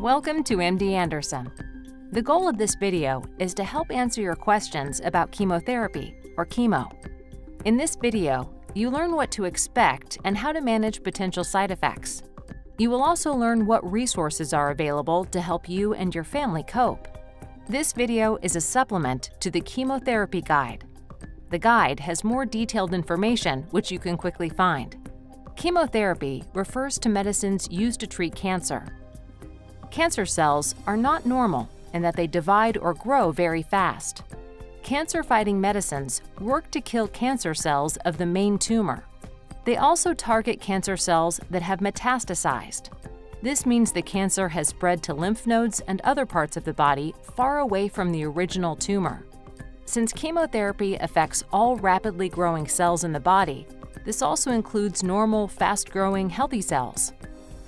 Welcome to MD Anderson. The goal of this video is to help answer your questions about chemotherapy, or chemo. In this video, you learn what to expect and how to manage potential side effects. You will also learn what resources are available to help you and your family cope. This video is a supplement to the Chemotherapy Guide. The guide has more detailed information which you can quickly find. Chemotherapy refers to medicines used to treat cancer. Cancer cells are not normal in that they divide or grow very fast. Cancer-fighting medicines work to kill cancer cells of the main tumor. They also target cancer cells that have metastasized. This means the cancer has spread to lymph nodes and other parts of the body far away from the original tumor. Since chemotherapy affects all rapidly growing cells in the body, this also includes normal, fast-growing, healthy cells.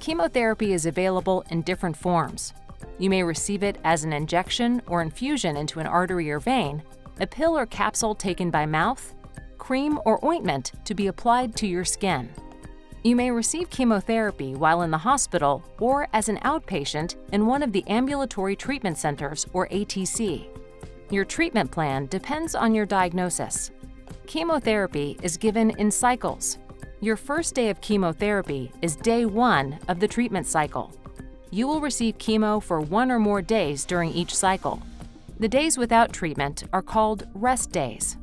Chemotherapy is available in different forms. You may receive it as an injection or infusion into an artery or vein, a pill or capsule taken by mouth, cream or ointment to be applied to your skin. You may receive chemotherapy while in the hospital or as an outpatient in one of the ambulatory treatment centers, or ATC. Your treatment plan depends on your diagnosis. Chemotherapy is given in cycles. Your first day of chemotherapy is day 1 of the treatment cycle. You will receive chemo for 1 or more days during each cycle. The days without treatment are called rest days.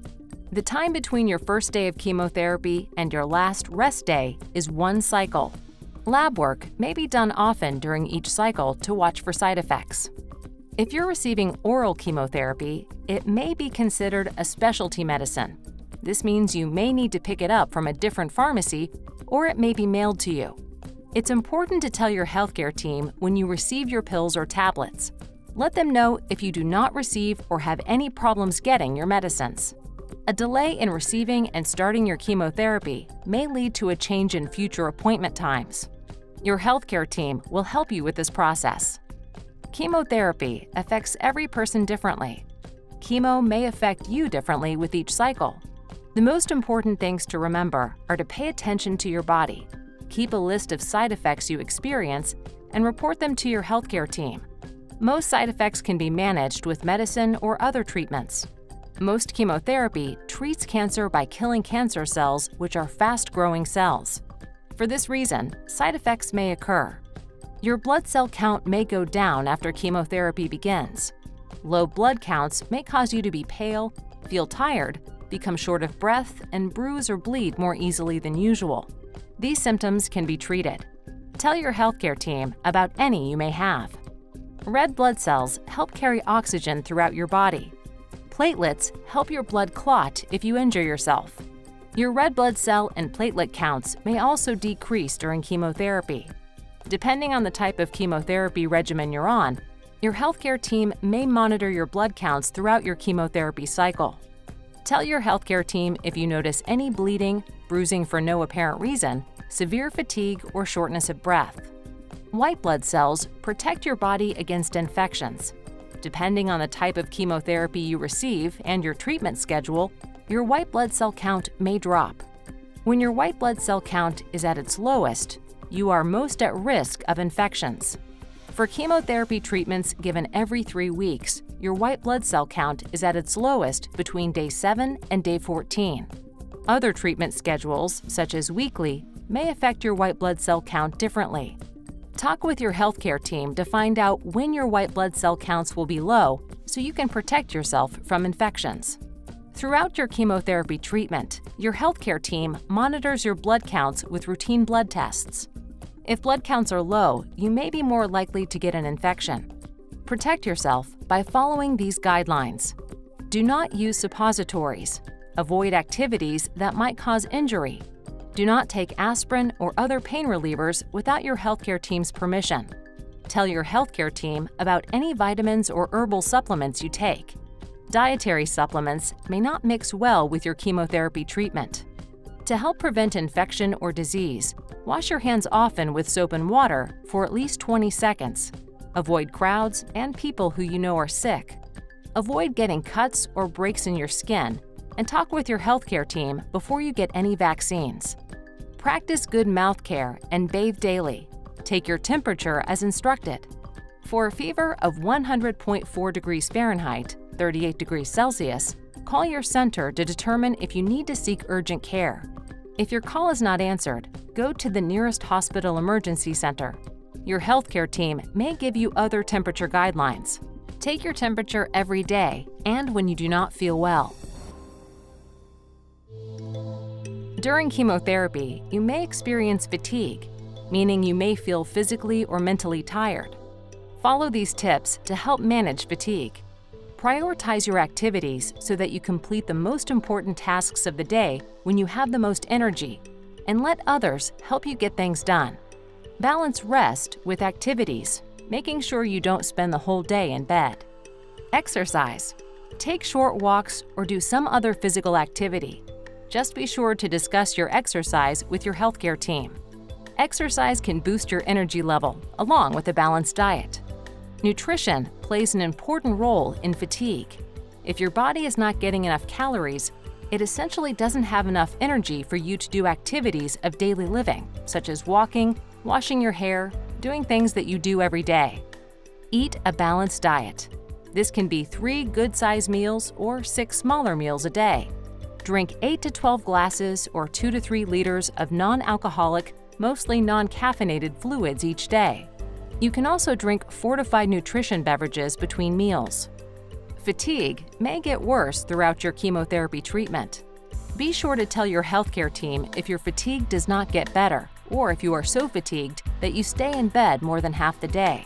The time between your first day of chemotherapy and your last rest day is 1 cycle. Lab work may be done often during each cycle to watch for side effects. If you're receiving oral chemotherapy, it may be considered a specialty medicine. This means you may need to pick it up from a different pharmacy, or it may be mailed to you. It's important to tell your healthcare team when you receive your pills or tablets. Let them know if you do not receive or have any problems getting your medicines. A delay in receiving and starting your chemotherapy may lead to a change in future appointment times. Your healthcare team will help you with this process. Chemotherapy affects every person differently. Chemo may affect you differently with each cycle. The most important things to remember are to pay attention to your body, keep a list of side effects you experience, and report them to your healthcare team. Most side effects can be managed with medicine or other treatments. Most chemotherapy treats cancer by killing cancer cells, which are fast-growing cells. For this reason, side effects may occur. Your blood cell count may go down after chemotherapy begins. Low blood counts may cause you to be pale, feel tired, become short of breath, and bruise or bleed more easily than usual. These symptoms can be treated. Tell your healthcare team about any you may have. Red blood cells help carry oxygen throughout your body. Platelets help your blood clot if you injure yourself. Your red blood cell and platelet counts may also decrease during chemotherapy. Depending on the type of chemotherapy regimen you're on, your healthcare team may monitor your blood counts throughout your chemotherapy cycle. Tell your healthcare team if you notice any bleeding, bruising for no apparent reason, severe fatigue, or shortness of breath. White blood cells protect your body against infections. Depending on the type of chemotherapy you receive and your treatment schedule, your white blood cell count may drop. When your white blood cell count is at its lowest, you are most at risk of infections. For chemotherapy treatments given every 3 weeks, your white blood cell count is at its lowest between day 7 and day 14. Other treatment schedules, such as weekly, may affect your white blood cell count differently. Talk with your healthcare team to find out when your white blood cell counts will be low so you can protect yourself from infections. Throughout your chemotherapy treatment, your healthcare team monitors your blood counts with routine blood tests. If blood counts are low, you may be more likely to get an infection. Protect yourself by following these guidelines. Do not use suppositories. Avoid activities that might cause injury. Do not take aspirin or other pain relievers without your healthcare team's permission. Tell your healthcare team about any vitamins or herbal supplements you take. Dietary supplements may not mix well with your chemotherapy treatment. To help prevent infection or disease, wash your hands often with soap and water for at least 20 seconds. Avoid crowds and people who you know are sick. Avoid getting cuts or breaks in your skin, and talk with your healthcare team before you get any vaccines. Practice good mouth care and bathe daily. Take your temperature as instructed. For a fever of 100.4 degrees Fahrenheit, 38 degrees Celsius, call your center to determine if you need to seek urgent care. If your call is not answered, go to the nearest hospital emergency center. Your healthcare team may give you other temperature guidelines. Take your temperature every day and when you do not feel well. During chemotherapy, you may experience fatigue, meaning you may feel physically or mentally tired. Follow these tips to help manage fatigue. Prioritize your activities so that you complete the most important tasks of the day when you have the most energy, and let others help you get things done. Balance rest with activities, making sure you don't spend the whole day in bed. Exercise. Take short walks or do some other physical activity. Just be sure to discuss your exercise with your healthcare team. Exercise can boost your energy level, along with a balanced diet. Nutrition plays an important role in fatigue. If your body is not getting enough calories, it essentially doesn't have enough energy for you to do activities of daily living, such as walking, washing your hair, doing things that you do every day. Eat a balanced diet. This can be 3 good-sized meals or 6 smaller meals a day. Drink 8 to 12 glasses or 2 to 3 liters of non-alcoholic, mostly non-caffeinated fluids each day. You can also drink fortified nutrition beverages between meals. Fatigue may get worse throughout your chemotherapy treatment. Be sure to tell your healthcare team if your fatigue does not get better, or if you are so fatigued that you stay in bed more than half the day.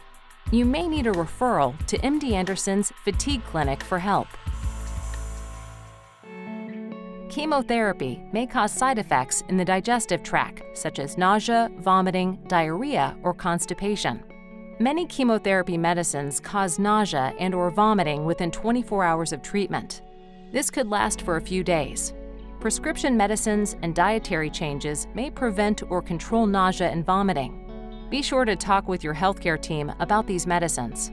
You may need a referral to MD Anderson's Fatigue Clinic for help. Chemotherapy may cause side effects in the digestive tract, such as nausea, vomiting, diarrhea, or constipation. Many chemotherapy medicines cause nausea and/or vomiting within 24 hours of treatment. This could last for a few days. Prescription medicines and dietary changes may prevent or control nausea and vomiting. Be sure to talk with your healthcare team about these medicines.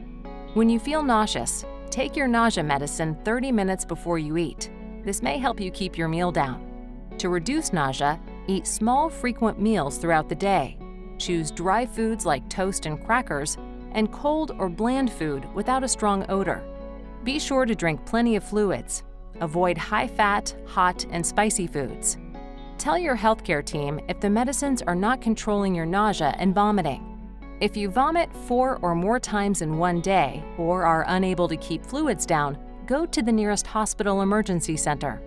When you feel nauseous, take your nausea medicine 30 minutes before you eat. This may help you keep your meal down. To reduce nausea, eat small, frequent meals throughout the day. Choose dry foods like toast and crackers, and cold or bland food without a strong odor. Be sure to drink plenty of fluids. Avoid high-fat, hot, and spicy foods. Tell your healthcare team if the medicines are not controlling your nausea and vomiting. If you vomit 4 or more times in one day or are unable to keep fluids down, go to the nearest hospital emergency center.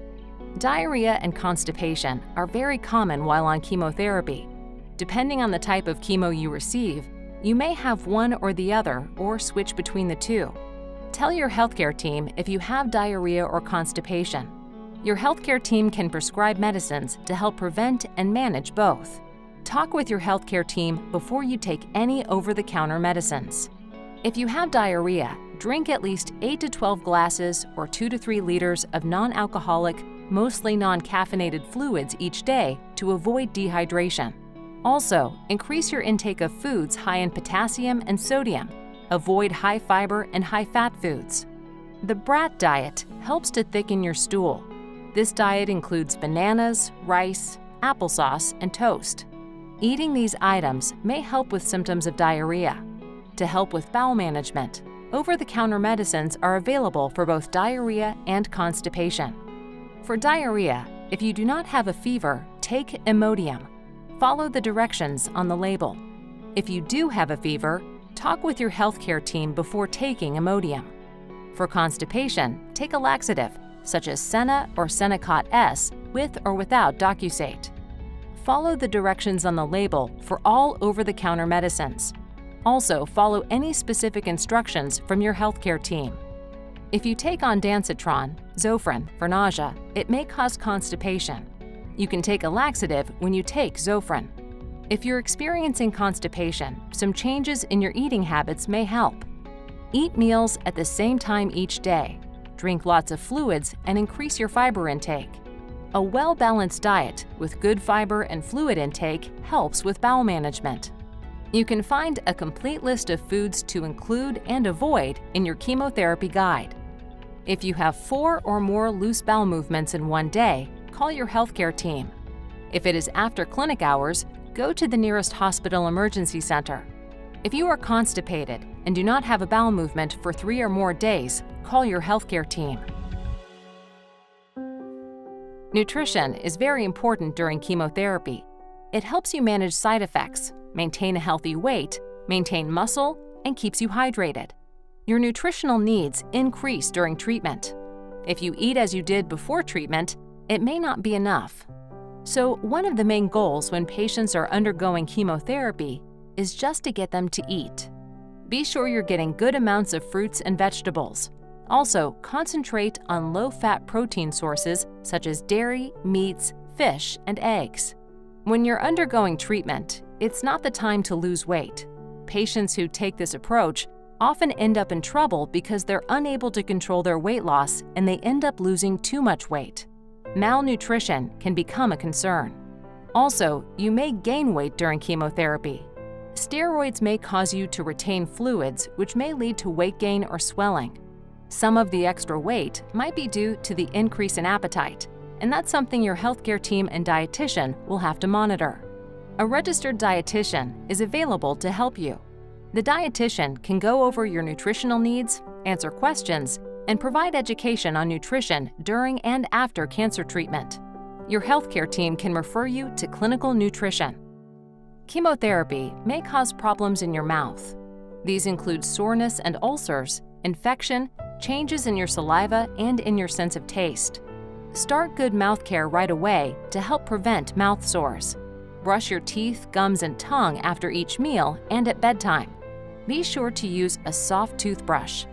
Diarrhea and constipation are very common while on chemotherapy. Depending on the type of chemo you receive, you may have one or the other or switch between the two. Tell your healthcare team if you have diarrhea or constipation. Your healthcare team can prescribe medicines to help prevent and manage both. Talk with your healthcare team before you take any over-the-counter medicines. If you have diarrhea, drink at least 8 to 12 glasses or 2 to 3 liters of non-alcoholic, mostly non-caffeinated fluids each day to avoid dehydration. Also, increase your intake of foods high in potassium and sodium. Avoid high-fiber and high-fat foods. The brat diet helps to thicken your stool. This diet includes bananas, rice, applesauce, and toast. Eating these items may help with symptoms of diarrhea. To help with bowel management, over-the-counter medicines are available for both diarrhea and constipation. For diarrhea, if you do not have a fever, take Imodium. Follow the directions on the label. If you do have a fever, talk with your healthcare team before taking Imodium. For constipation, take a laxative, such as Senna or Senecot S, with or without Docusate. Follow the directions on the label for all over-the-counter medicines. Also, follow any specific instructions from your healthcare team. If you take ondansetron, Zofran, for nausea, it may cause constipation. You can take a laxative when you take Zofran. If you're experiencing constipation, some changes in your eating habits may help. Eat meals at the same time each day. Drink lots of fluids and increase your fiber intake. A well-balanced diet with good fiber and fluid intake helps with bowel management. You can find a complete list of foods to include and avoid in your chemotherapy guide. If you have 4 or more loose bowel movements in one day, call your healthcare team. If it is after clinic hours, go to the nearest hospital emergency center. If you are constipated and do not have a bowel movement for 3 or more days, call your healthcare team. Nutrition is very important during chemotherapy. It helps you manage side effects, maintain a healthy weight, maintain muscle, and keeps you hydrated. Your nutritional needs increase during treatment. If you eat as you did before treatment, it may not be enough. So, one of the main goals when patients are undergoing chemotherapy is just to get them to eat. Be sure you're getting good amounts of fruits and vegetables. Also, concentrate on low-fat protein sources such as dairy, meats, fish, and eggs. When you're undergoing treatment, it's not the time to lose weight. Patients who take this approach often end up in trouble because they're unable to control their weight loss and they end up losing too much weight. Malnutrition can become a concern. Also, you may gain weight during chemotherapy. Steroids may cause you to retain fluids, which may lead to weight gain or swelling. Some of the extra weight might be due to the increase in appetite, and that's something your healthcare team and dietitian will have to monitor. A registered dietitian is available to help you. The dietitian can go over your nutritional needs, answer questions, and provide education on nutrition during and after cancer treatment. Your healthcare team can refer you to clinical nutrition. Chemotherapy may cause problems in your mouth. These include soreness and ulcers, infection, changes in your saliva, and in your sense of taste. Start good mouth care right away to help prevent mouth sores. Brush your teeth, gums, and tongue after each meal and at bedtime. Be sure to use a soft toothbrush.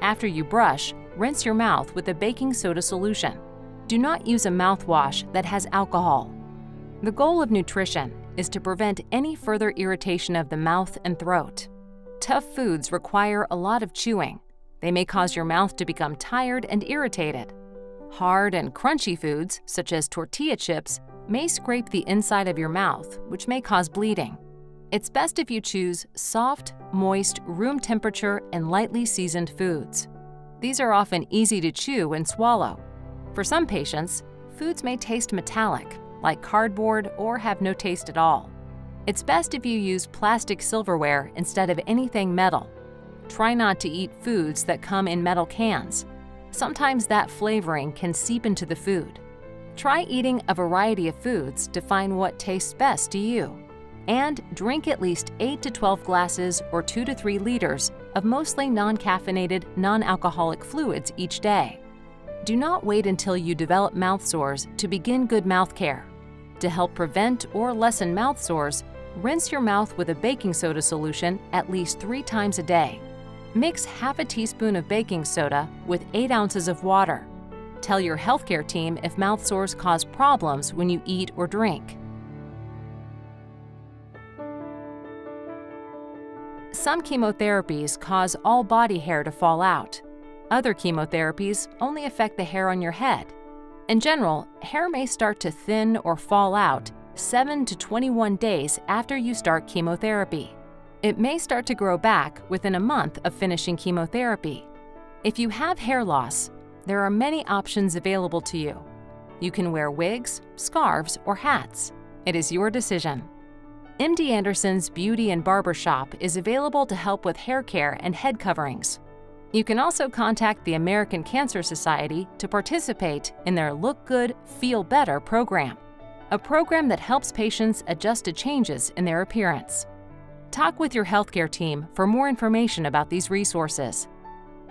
After you brush, rinse your mouth with a baking soda solution. Do not use a mouthwash that has alcohol. The goal of nutrition is to prevent any further irritation of the mouth and throat. Tough foods require a lot of chewing. They may cause your mouth to become tired and irritated. Hard and crunchy foods, such as tortilla chips, may scrape the inside of your mouth, which may cause bleeding. It's best if you choose soft, moist, room temperature, and lightly seasoned foods. These are often easy to chew and swallow. For some patients, foods may taste metallic, like cardboard, or have no taste at all. It's best if you use plastic silverware instead of anything metal. Try not to eat foods that come in metal cans. Sometimes that flavoring can seep into the food. Try eating a variety of foods to find what tastes best to you. And drink at least 8 to 12 glasses or 2 to 3 liters of mostly non-caffeinated, non-alcoholic fluids each day. Do not wait until you develop mouth sores to begin good mouth care. To help prevent or lessen mouth sores, rinse your mouth with a baking soda solution at least 3 times a day. Mix half a teaspoon of baking soda with 8 ounces of water. Tell your healthcare team if mouth sores cause problems when you eat or drink. Some chemotherapies cause all body hair to fall out. Other chemotherapies only affect the hair on your head. In general, hair may start to thin or fall out 7 to 21 days after you start chemotherapy. It may start to grow back within a month of finishing chemotherapy. If you have hair loss, there are many options available to you. You can wear wigs, scarves, or hats. It is your decision. MD Anderson's Beauty and Barber Shop is available to help with hair care and head coverings. You can also contact the American Cancer Society to participate in their Look Good, Feel Better program, a program that helps patients adjust to changes in their appearance. Talk with your healthcare team for more information about these resources.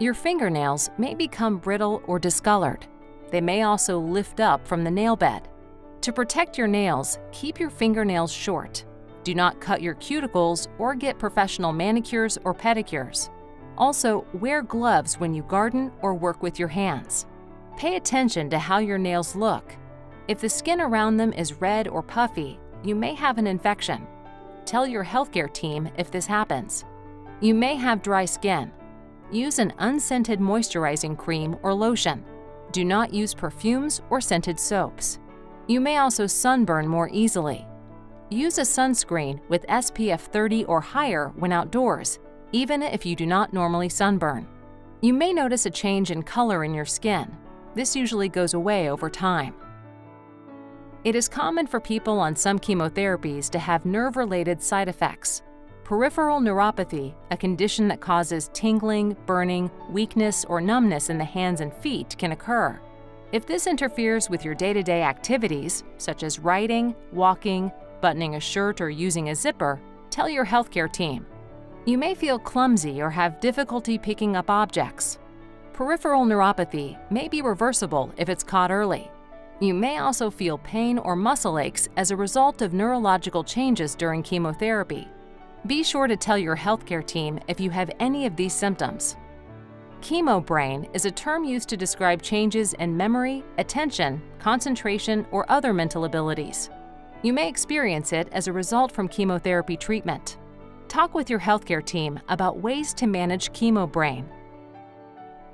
Your fingernails may become brittle or discolored. They may also lift up from the nail bed. To protect your nails, keep your fingernails short. Do not cut your cuticles or get professional manicures or pedicures. Also, wear gloves when you garden or work with your hands. Pay attention to how your nails look. If the skin around them is red or puffy, you may have an infection. Tell your healthcare team if this happens. You may have dry skin. Use an unscented moisturizing cream or lotion. Do not use perfumes or scented soaps. You may also sunburn more easily. Use a sunscreen with SPF 30 or higher when outdoors, even if you do not normally sunburn. You may notice a change in color in your skin. This usually goes away over time. It is common for people on some chemotherapies to have nerve-related side effects. Peripheral neuropathy, a condition that causes tingling, burning, weakness, or numbness in the hands and feet, can occur. If this interferes with your day-to-day activities, such as writing, walking, buttoning a shirt, or using a zipper, tell your healthcare team. You may feel clumsy or have difficulty picking up objects. Peripheral neuropathy may be reversible if it's caught early. You may also feel pain or muscle aches as a result of neurological changes during chemotherapy. Be sure to tell your healthcare team if you have any of these symptoms. Chemo brain is a term used to describe changes in memory, attention, concentration, or other mental abilities. You may experience it as a result from chemotherapy treatment. Talk with your healthcare team about ways to manage chemo brain.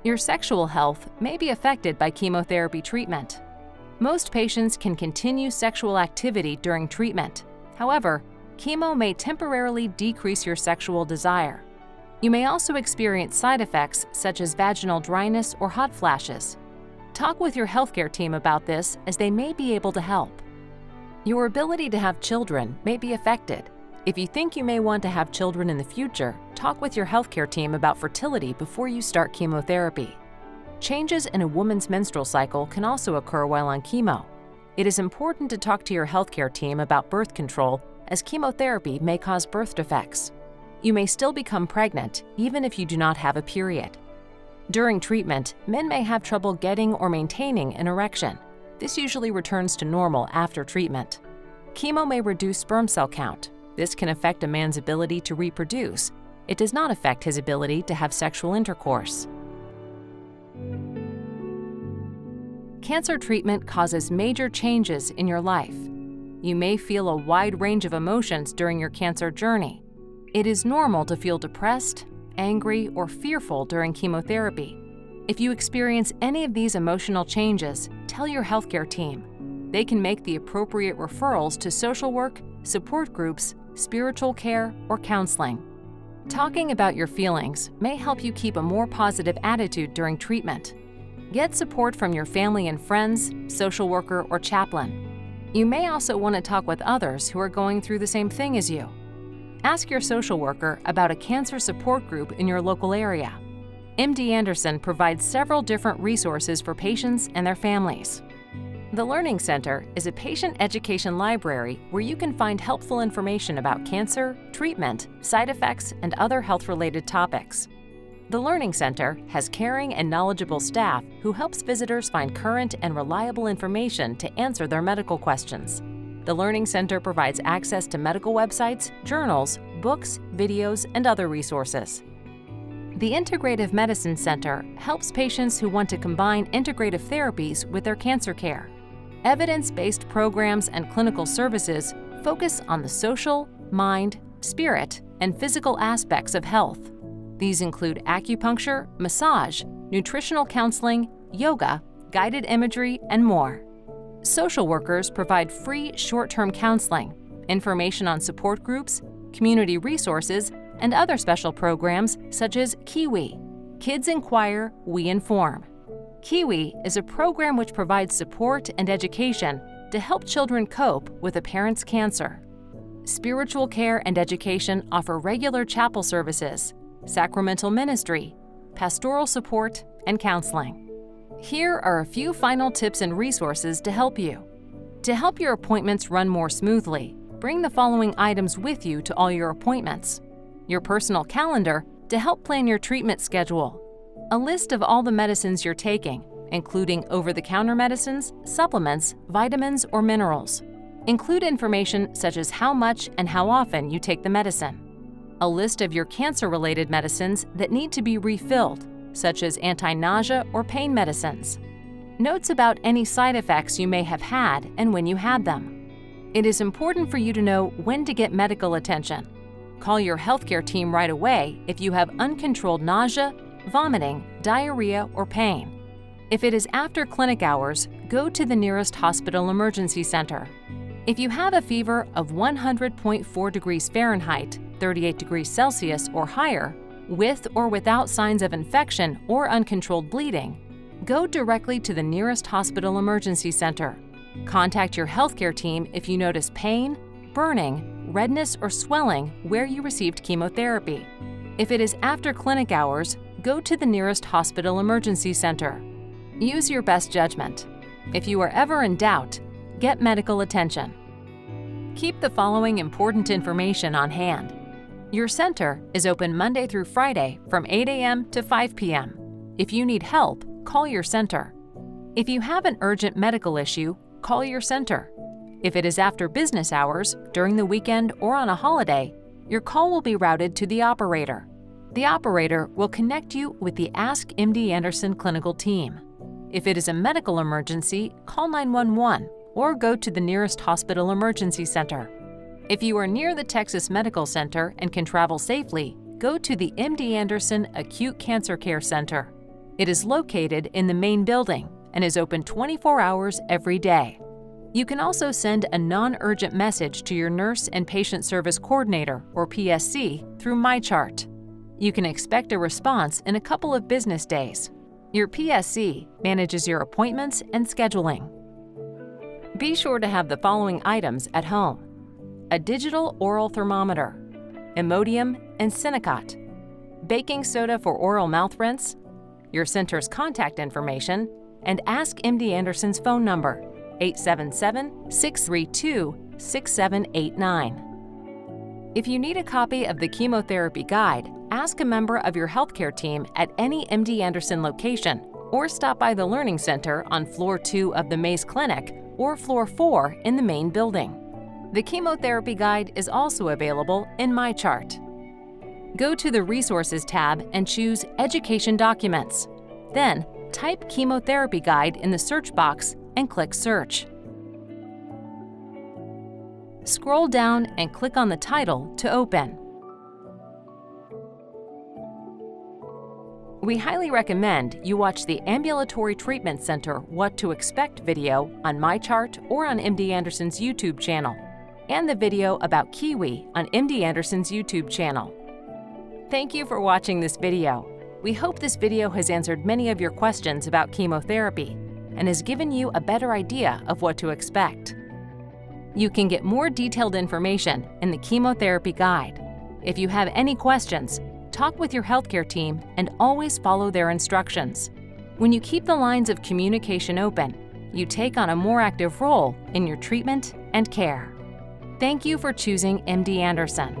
Your sexual health may be affected by chemotherapy treatment. Most patients can continue sexual activity during treatment. However, chemo may temporarily decrease your sexual desire. You may also experience side effects such as vaginal dryness or hot flashes. Talk with your healthcare team about this, as they may be able to help. Your ability to have children may be affected. If you think you may want to have children in the future, talk with your healthcare team about fertility before you start chemotherapy. Changes in a woman's menstrual cycle can also occur while on chemo. It is important to talk to your healthcare team about birth control, as chemotherapy may cause birth defects. You may still become pregnant even if you do not have a period. During treatment, men may have trouble getting or maintaining an erection. This usually returns to normal after treatment. Chemo may reduce sperm cell count. This can affect a man's ability to reproduce. It does not affect his ability to have sexual intercourse. Cancer treatment causes major changes in your life. You may feel a wide range of emotions during your cancer journey. It is normal to feel depressed, angry, or fearful during chemotherapy. If you experience any of these emotional changes, tell your healthcare team. They can make the appropriate referrals to social work, support groups, spiritual care, or counseling. Talking about your feelings may help you keep a more positive attitude during treatment. Get support from your family and friends, social worker, or chaplain. You may also want to talk with others who are going through the same thing as you. Ask your social worker about a cancer support group in your local area. MD Anderson provides several different resources for patients and their families. The Learning Center is a patient education library where you can find helpful information about cancer, treatment, side effects, and other health-related topics. The Learning Center has caring and knowledgeable staff who helps visitors find current and reliable information to answer their medical questions. The Learning Center provides access to medical websites, journals, books, videos, and other resources. The Integrative Medicine Center helps patients who want to combine integrative therapies with their cancer care. Evidence-based programs and clinical services focus on the social, mind, spirit, and physical aspects of health. These include acupuncture, massage, nutritional counseling, yoga, guided imagery, and more. Social workers provide free short-term counseling, information on support groups, community resources, and other special programs such as Kiwi, Kids Inquire, We Inform. Kiwi is a program which provides support and education to help children cope with a parent's cancer. Spiritual care and education offer regular chapel services, sacramental ministry, pastoral support, and counseling. Here are a few final tips and resources to help you. To help your appointments run more smoothly, bring the following items with you to all your appointments: your personal calendar to help plan your treatment schedule, a list of all the medicines you're taking, including over-the-counter medicines, supplements, vitamins, or minerals. Include information such as how much and how often you take the medicine. A list of your cancer-related medicines that need to be refilled, such as anti-nausea or pain medicines. Notes about any side effects you may have had and when you had them. It is important for you to know when to get medical attention. Call your healthcare team right away if you have uncontrolled nausea, vomiting, diarrhea, or pain. If it is after clinic hours, go to the nearest hospital emergency center. If you have a fever of 100.4 degrees Fahrenheit, 38 degrees Celsius or higher, with or without signs of infection or uncontrolled bleeding, go directly to the nearest hospital emergency center. Contact your healthcare team if you notice pain, burning, redness, or swelling where you received chemotherapy. If it is after clinic hours, go to the nearest hospital emergency center. Use your best judgment. If you are ever in doubt, get medical attention. Keep the following important information on hand. Your center is open Monday through Friday from 8 a.m. to 5 p.m. If you need help, call your center. If you have an urgent medical issue, call your center. If it is after business hours, during the weekend, or on a holiday, your call will be routed to the operator. The operator will connect you with the Ask MD Anderson clinical team. If it is a medical emergency, call 911 or go to the nearest hospital emergency center. If you are near the Texas Medical Center and can travel safely, go to the MD Anderson Acute Cancer Care Center. It is located in the main building and is open 24 hours every day. You can also send a non-urgent message to your Nurse and Patient Service Coordinator, or PSC, through MyChart. You can expect a response in a couple of business days. Your PSC manages your appointments and scheduling. Be sure to have the following items at home: a digital oral thermometer, Imodium and Synacot, baking soda for oral mouth rinse, your center's contact information, and Ask MD Anderson's phone number, 877-632-6789. If you need a copy of the chemotherapy guide, ask a member of your healthcare team at any MD Anderson location or stop by the Learning Center on Floor 2 of the Mace Clinic or Floor 4 in the main building. The chemotherapy guide is also available in MyChart. Go to the Resources tab and choose Education Documents. Then, type Chemotherapy Guide in the search box and click Search. Scroll down and click on the title to open. We highly recommend you watch the Ambulatory Treatment Center What to Expect video on MyChart or on MD Anderson's YouTube channel, and the video about Kiwi on MD Anderson's YouTube channel. Thank you for watching this video. We hope this video has answered many of your questions about chemotherapy and has given you a better idea of what to expect. You can get more detailed information in the chemotherapy guide. If you have any questions, talk with your healthcare team and always follow their instructions. When you keep the lines of communication open, you take on a more active role in your treatment and care. Thank you for choosing MD Anderson.